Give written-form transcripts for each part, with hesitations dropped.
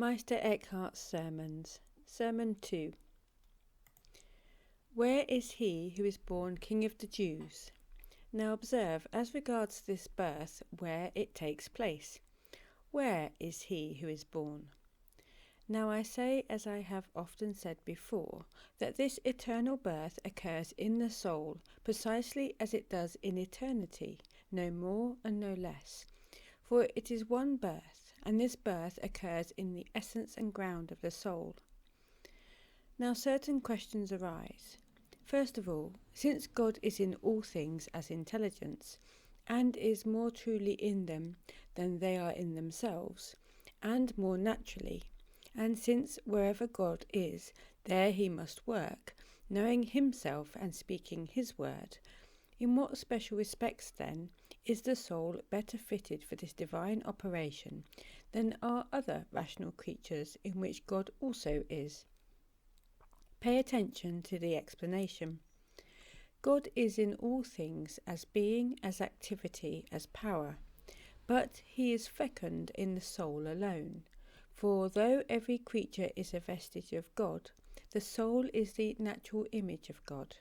Meister Eckhart's Sermons. Sermon 2. Where is he who is born King of the Jews? Now observe, as regards this birth, where it takes place. Where is he who is born? Now I say, as I have often said before, that this eternal birth occurs in the soul, precisely as it does in eternity, no more and no less. For it is one birth, and this birth occurs in the essence and ground of the soul. Now certain questions arise. First of all, since God is in all things as intelligence, and is more truly in them than they are in themselves, and more naturally, and since wherever God is, there he must work, knowing himself and speaking his word, in what special respects, then, is the soul better fitted for this divine operation than are other rational creatures in which God also is? Pay attention to the explanation. God is in all things as being, as activity, as power, but he is fecund in the soul alone. For though every creature is a vestige of God, the soul is the natural image of God.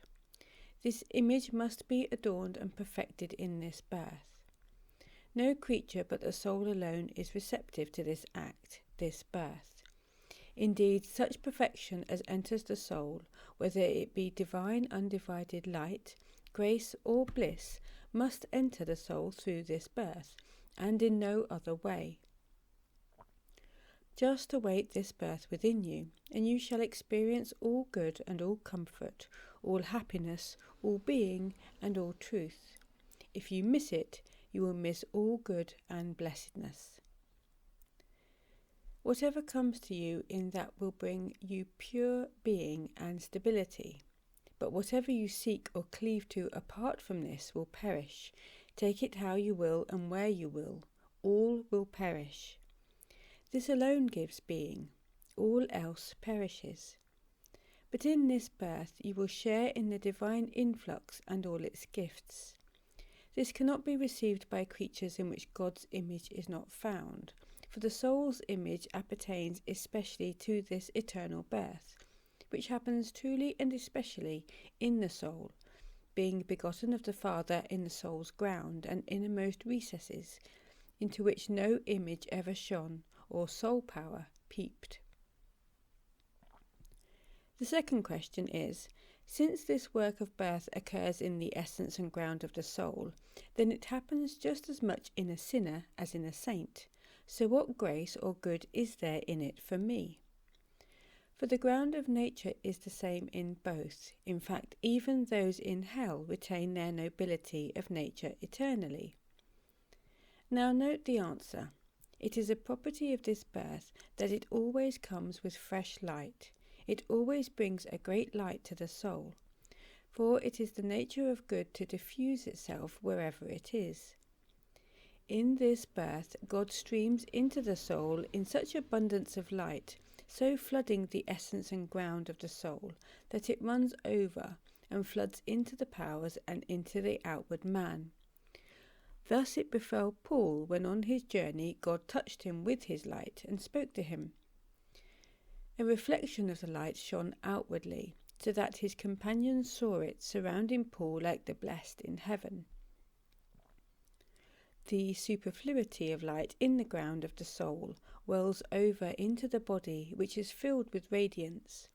This image must be adorned and perfected in this birth. No creature but the soul alone is receptive to this act, this birth. Indeed, such perfection as enters the soul, whether it be divine undivided light, grace, or bliss, must enter the soul through this birth, and in no other way. Just await this birth within you, and you shall experience all good and all comfort, all happiness, all being, and all truth. If you miss it, you will miss all good and blessedness. Whatever comes to you in that will bring you pure being and stability. But whatever you seek or cleave to apart from this will perish. Take it how you will and where you will, all will perish. This alone gives being, all else perishes. But in this birth you will share in the divine influx and all its gifts. This cannot be received by creatures in which God's image is not found, for the soul's image appertains especially to this eternal birth, which happens truly and especially in the soul, being begotten of the Father in the soul's ground and innermost recesses, into which no image ever shone, or soul power peeped. The second question is, since this work of birth occurs in the essence and ground of the soul, then it happens just as much in a sinner as in a saint. So what grace or good is there in it for me? For the ground of nature is the same in both. In fact, even those in hell retain their nobility of nature eternally. Now note the answer. It is a property of this birth that it always comes with fresh light. It always brings a great light to the soul, for it is the nature of good to diffuse itself wherever it is. In this birth, God streams into the soul in such abundance of light, so flooding the essence and ground of the soul, that it runs over and floods into the powers and into the outward man. Thus it befell Paul when on his journey God touched him with his light and spoke to him. A reflection of the light shone outwardly, so that his companions saw it surrounding Paul like the blessed in heaven. The superfluity of light in the ground of the soul wells over into the body, which is filled with radiance.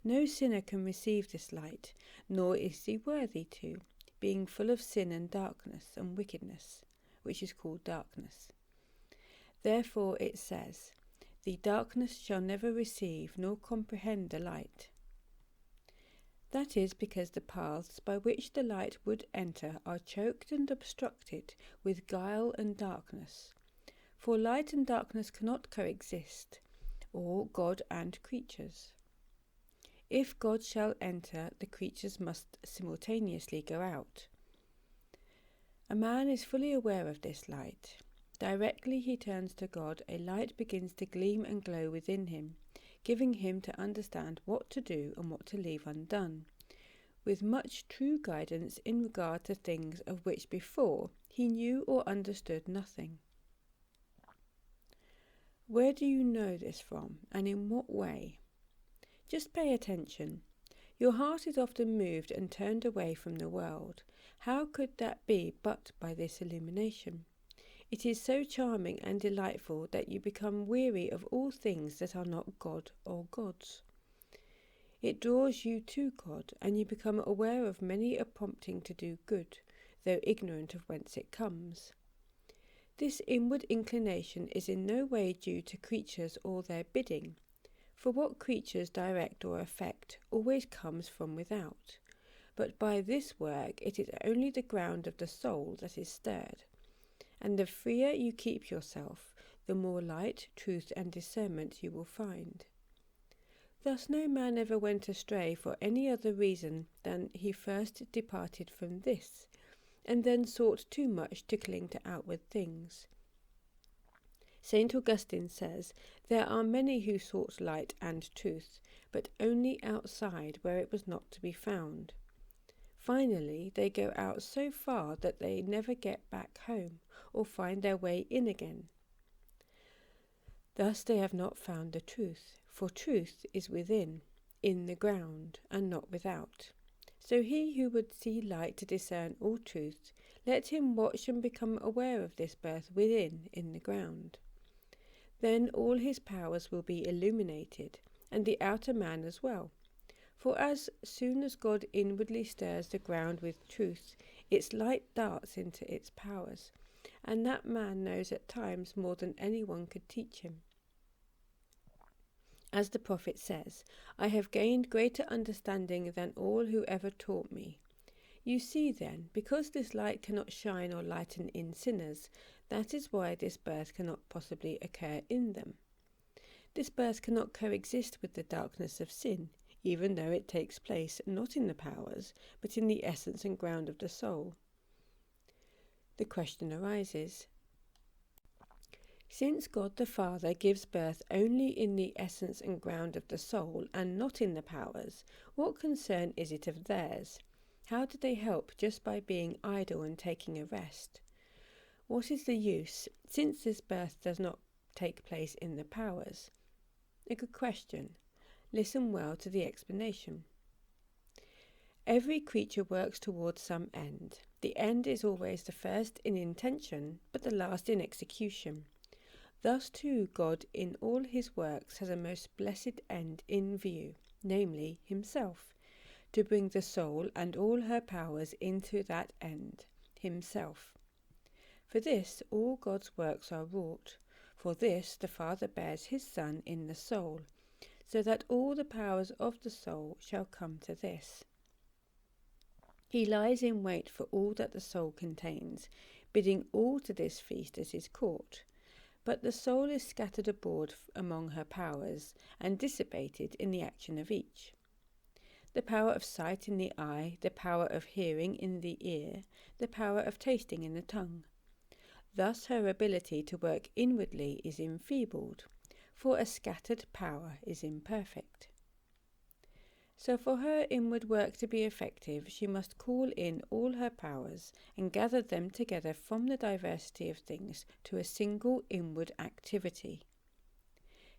No sinner can receive this light, nor is he worthy to, being full of sin and darkness and wickedness, which is called darkness. Therefore it says, the darkness shall never receive nor comprehend the light. That is because the paths by which the light would enter are choked and obstructed with guile and darkness. For light and darkness cannot coexist, or God and creatures. If God shall enter, the creatures must simultaneously go out. A man is fully aware of this light. Directly he turns to God, a light begins to gleam and glow within him, giving him to understand what to do and what to leave undone, with much true guidance in regard to things of which before he knew or understood nothing. Where do you know this from, and in what way? Just pay attention. Your heart is often moved and turned away from the world. How could that be but by this illumination? It is so charming and delightful that you become weary of all things that are not God or gods. It draws you to God, and you become aware of many a prompting to do good, though ignorant of whence it comes. This inward inclination is in no way due to creatures or their bidding, for what creatures direct or affect always comes from without. But by this work it is only the ground of the soul that is stirred, and the freer you keep yourself, the more light, truth, and discernment you will find. Thus no man ever went astray for any other reason than he first departed from this, and then sought too much to cling to outward things. St. Augustine says, there are many who sought light and truth, but only outside where it was not to be found. Finally, they go out so far that they never get back home, or find their way in again. Thus they have not found the truth, for truth is within, in the ground, and not without. So he who would see light to discern all truth, let him watch and become aware of this birth within, in the ground. Then all his powers will be illuminated, and the outer man as well. For as soon as God inwardly stirs the ground with truth, its light darts into its powers, and that man knows at times more than anyone could teach him. As the prophet says, I have gained greater understanding than all who ever taught me. You see then, because this light cannot shine or lighten in sinners, that is why this birth cannot possibly occur in them. This birth cannot coexist with the darkness of sin, even though it takes place not in the powers, but in the essence and ground of the soul. The question arises, since God the Father gives birth only in the essence and ground of the soul, and not in the powers, what concern is it of theirs? How do they help just by being idle and taking a rest? What is the use, since this birth does not take place in the powers? A good question. Listen well to the explanation. Every creature works towards some end. The end is always the first in intention, but the last in execution. Thus too God in all his works has a most blessed end in view, namely himself, to bring the soul and all her powers into that end, himself. For this all God's works are wrought. For this the Father bears his Son in the soul, so that all the powers of the soul shall come to this. He lies in wait for all that the soul contains, bidding all to this feast as his court. But the soul is scattered abroad among her powers, and dissipated in the action of each. The power of sight in the eye, the power of hearing in the ear, the power of tasting in the tongue. Thus her ability to work inwardly is enfeebled, for a scattered power is imperfect. So for her inward work to be effective, she must call in all her powers and gather them together from the diversity of things to a single inward activity.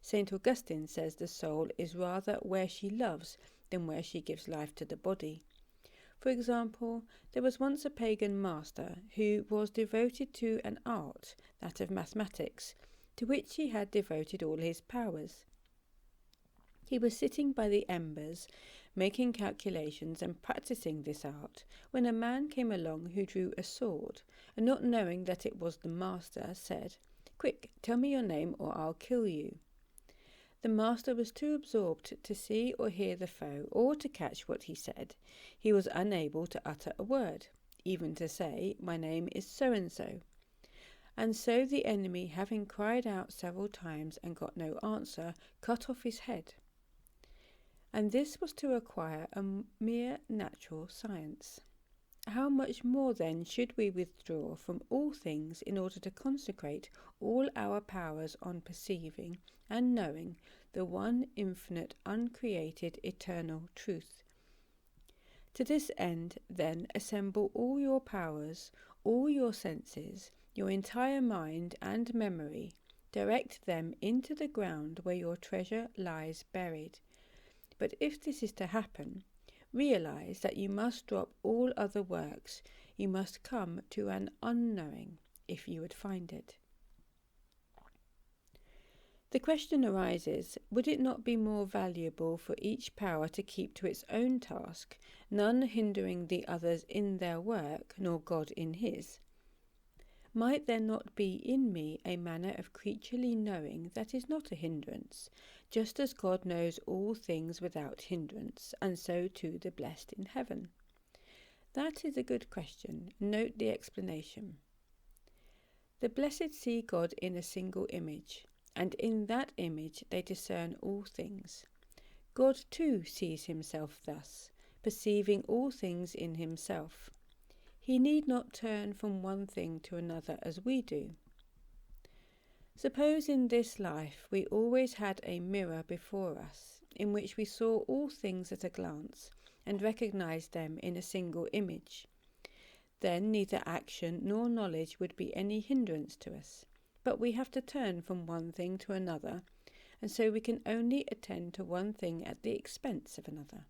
St. Augustine says the soul is rather where she loves than where she gives life to the body. For example, there was once a pagan master who was devoted to an art, that of mathematics, to which he had devoted all his powers. He was sitting by the embers, making calculations and practising this art, when a man came along who drew a sword, and not knowing that it was the master, said, "Quick, tell me your name or I'll kill you." The master was too absorbed to see or hear the foe, or to catch what he said. He was unable to utter a word, even to say, "My name is so-and-so." And so the enemy, having cried out several times and got no answer, cut off his head. And this was to acquire a mere natural science. How much more then should we withdraw from all things in order to consecrate all our powers on perceiving and knowing the one infinite, uncreated, eternal truth? To this end, then, assemble all your powers, all your senses, your entire mind and memory, Direct them into the ground where your treasure lies buried. But if this is to happen, realize that you must drop all other works. You must come to an unknowing if you would find it. The question arises, would it not be more valuable for each power to keep to its own task, none hindering the others in their work, nor God in his? Might there not be in me a manner of creaturely knowing that is not a hindrance, just as God knows all things without hindrance, and so too the blessed in heaven? That is a good question. Note the explanation. The blessed see God in a single image, and in that image they discern all things. God too sees himself thus, perceiving all things in himself. He need not turn from one thing to another as we do. Suppose in this life we always had a mirror before us, in which we saw all things at a glance, and recognized them in a single image. Then neither action nor knowledge would be any hindrance to us. But we have to turn from one thing to another, and so we can only attend to one thing at the expense of another.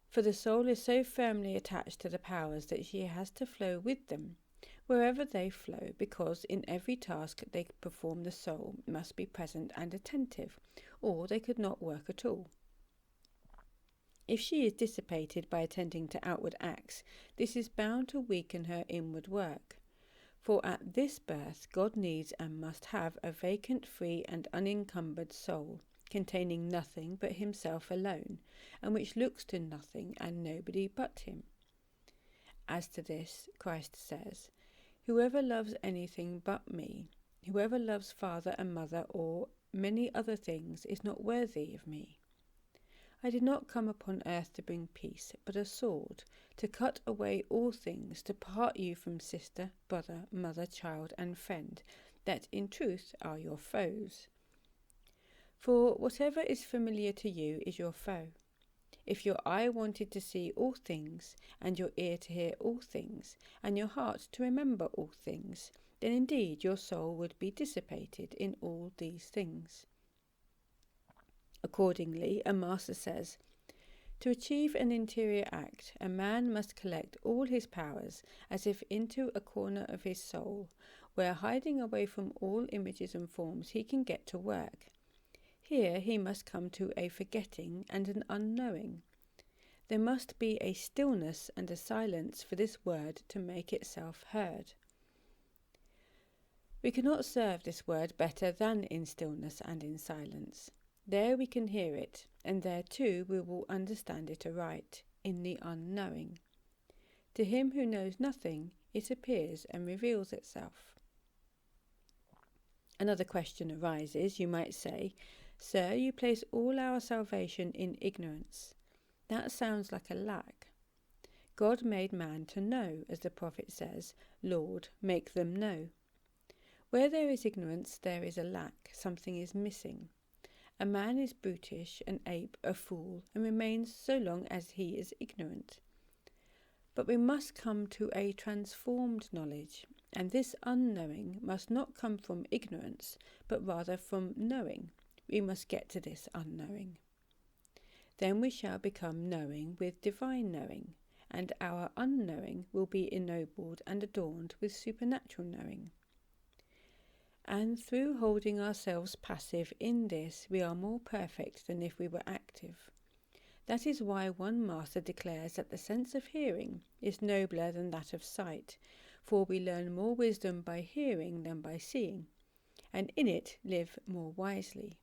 For the soul is so firmly attached to the powers that she has to flow with them, wherever they flow, because in every task they perform the soul must be present and attentive, or they could not work at all. If she is dissipated by attending to outward acts, this is bound to weaken her inward work. For at this birth God needs and must have a vacant, free and unencumbered soul, containing nothing but himself alone, and which looks to nothing and nobody but him. As to this, Christ says, "Whoever loves anything but me, whoever loves father and mother or many other things, is not worthy of me. I did not come upon earth to bring peace, but a sword, to cut away all things, to part you from sister, brother, mother, child, and friend, that in truth are your foes. For whatever is familiar to you is your foe. If your eye wanted to see all things, and your ear to hear all things, and your heart to remember all things, then indeed your soul would be dissipated in all these things." Accordingly, a master says, "To achieve an interior act, a man must collect all his powers as if into a corner of his soul, where, hiding away from all images and forms, he can get to work. Here he must come to a forgetting and an unknowing. There must be a stillness and a silence for this word to make itself heard. We cannot serve this word better than in stillness and in silence. There we can hear it, and there too we will understand it aright, in the unknowing. To him who knows nothing, it appears and reveals itself." Another question arises. You might say, "Sir, you place all our salvation in ignorance. That sounds like a lack. God made man to know, as the prophet says, 'Lord, make them know.' Where there is ignorance, there is a lack, something is missing. A man is brutish, an ape, a fool, and remains so long as he is ignorant. But we must come to a transformed knowledge, and this unknowing must not come from ignorance, but rather from knowing. We must get to this unknowing. Then we shall become knowing with divine knowing, and our unknowing will be ennobled and adorned with supernatural knowing. And through holding ourselves passive in this, we are more perfect than if we were active. That is why one master declares that the sense of hearing is nobler than that of sight, for we learn more wisdom by hearing than by seeing, and in it live more wisely.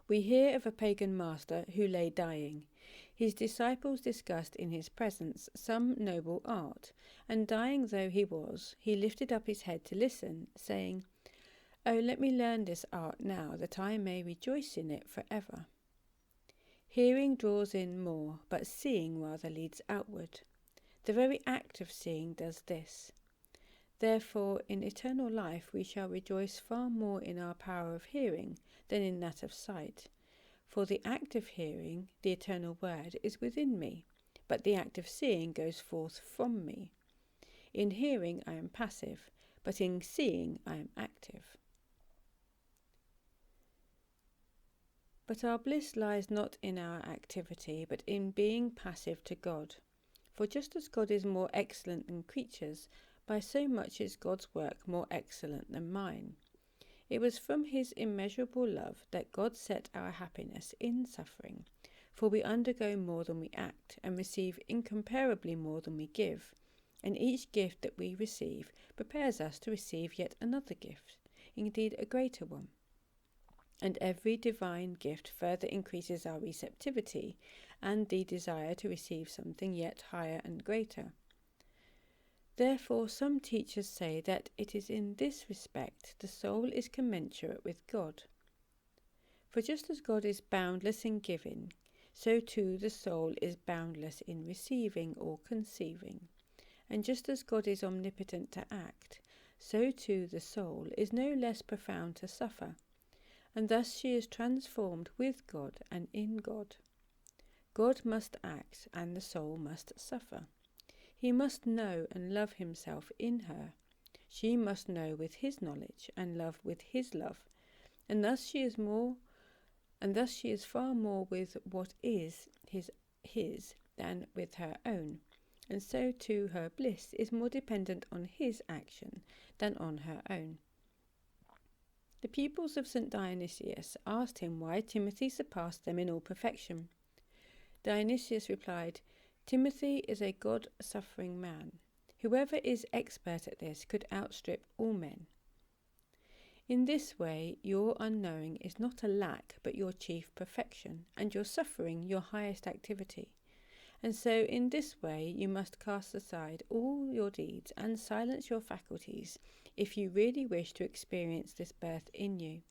We hear of a pagan master who lay dying. His disciples discussed in his presence some noble art, and dying though he was, he lifted up his head to listen, saying, "Oh, let me learn this art now, that I may rejoice in it for ever." Hearing draws in more, but seeing rather leads outward. The very act of seeing does this. Therefore, in eternal life we shall rejoice far more in our power of hearing than in that of sight. For the act of hearing, the eternal word, is within me, but the act of seeing goes forth from me. In hearing I am passive, but in seeing I am active. But our bliss lies not in our activity, but in being passive to God. For just as God is more excellent than creatures, by so much is God's work more excellent than mine. It was from his immeasurable love that God set our happiness in suffering, for we undergo more than we act, and receive incomparably more than we give. And each gift that we receive prepares us to receive yet another gift, indeed a greater one. And every divine gift further increases our receptivity and the desire to receive something yet higher and greater. Therefore, some teachers say that it is in this respect the soul is commensurate with God. For just as God is boundless in giving, so too the soul is boundless in receiving or conceiving. And just as God is omnipotent to act, so too the soul is no less profound to suffer. And thus she is transformed with God and in God. God must act, and the soul must suffer. He must know and love himself in her. She must know with his knowledge and love with his love. And thus she is far more with what is his than with her own. And so too her bliss is more dependent on his action than on her own. The pupils of St. Dionysius asked him why Timothy surpassed them in all perfection. Dionysius replied, "Timothy is a God-suffering man. Whoever is expert at this could outstrip all men. In this way, your unknowing is not a lack, but your chief perfection, and your suffering your highest activity. And so in this way you must cast aside all your deeds and silence your faculties if you really wish to experience this birth in you.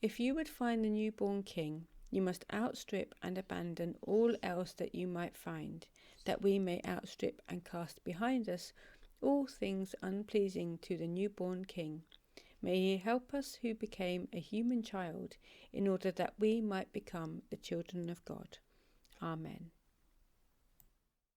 If you would find the newborn king, you must outstrip and abandon all else that you might find, that we may outstrip and cast behind us all things unpleasing to the newborn king. May he help us who became a human child, in order that we might become the children of God. Amen."